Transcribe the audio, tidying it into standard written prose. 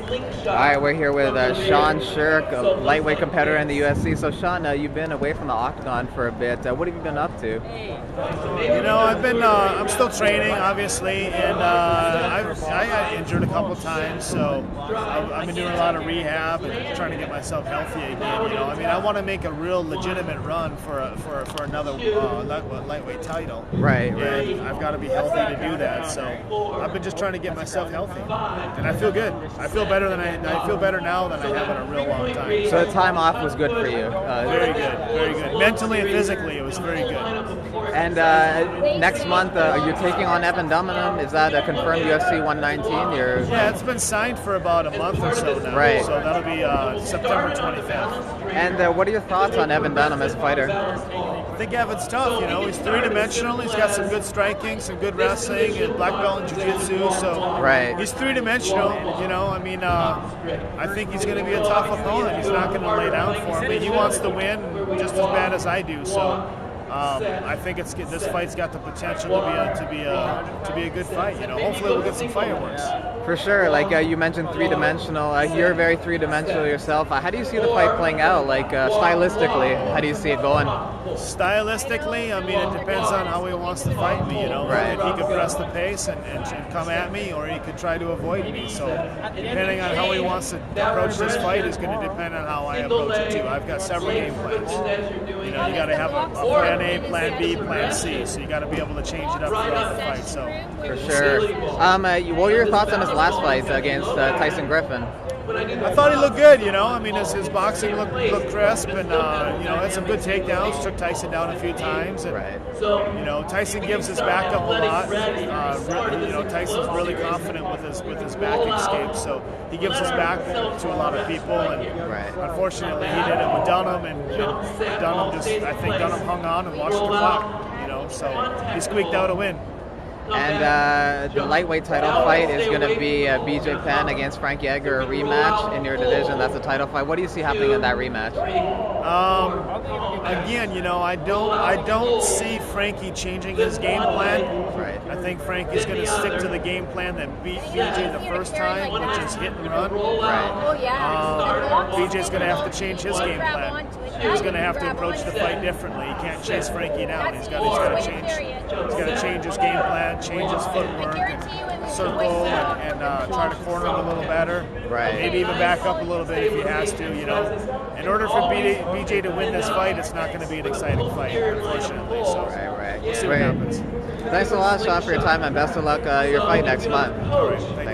All right, we're here with Sherk, a lightweight competitor in the UFC. So, Sean, you've been away from the octagon for a bit. What have you been up to? I'm still training, obviously, and I got injured a couple times, so I've been doing a lot of rehab and trying to get myself healthy again. I want to make a real legitimate run for another lightweight title. Right. And I've got to be healthy to do that. So I've been just trying to get myself healthy, and I feel good. I feel better now than I have in a real long time. So the time off was good for you. Very good. Mentally and physically, it was very good. And next month, you're taking on Evan Dunham. Is that a confirmed UFC 119? Yeah, it's been signed for about a month or so now. Right. So that'll be September 25th. And what are your thoughts on Evan Dunham as a fighter? I think Evan's tough. He's three-dimensional. He's got some good striking, some good wrestling, and black belt in jiu-jitsu. So right. He's three-dimensional. I think he's going to be a tough opponent. He's not going to lay down for him. But he wants to win just as bad as I do. So. I think this fight's got the potential to be a good fight. Hopefully we'll get some fireworks. For sure. Like you mentioned, three-dimensional. You're very three-dimensional yourself. How do you see the fight playing out? Like stylistically, how do you see it going? Stylistically, it depends on how he wants to fight me. Right. He could press the pace and come at me, or he could try to avoid me. So depending on how he wants to approach this fight is going to depend on how I approach it too. I've got several game plans. You got to have a plan A, plan B, plan C. So you got to be able to change it up throughout the fight. So for sure. What were your thoughts on his last fight against Tyson Griffin? I thought he looked good, his boxing looked crisp, and had some good takedowns, took Tyson down a few times, and right. Tyson gives his back up a lot. Tyson's really confident with his back escape, so he gives his back to a lot of people, and right. Unfortunately he did it with Dunham, and I think Dunham hung on and watched the clock, so he squeaked out a win. And the lightweight title fight is going to be BJ Penn against Frankie Edgar, a rematch in your division. That's a title fight. What do you see happening in that rematch? Again, I don't see Frankie changing his game plan. Right. I think Frankie's going to stick to the game plan that beat BJ the first time, which is hit and run. Right. BJ's going to have to change his game plan. He's going to have to approach the fight differently. He can't chase Frankie down. He's got to change his game plan, change his footwork, and circle, and try to corner him a little better. Right. Maybe even back up a little bit if he has to. In order for BJ to win this fight, it's not going to be an exciting fight, unfortunately. So right. We'll see what happens. Thanks a lot, Sean, for your time, and best of luck your fight next month. All right.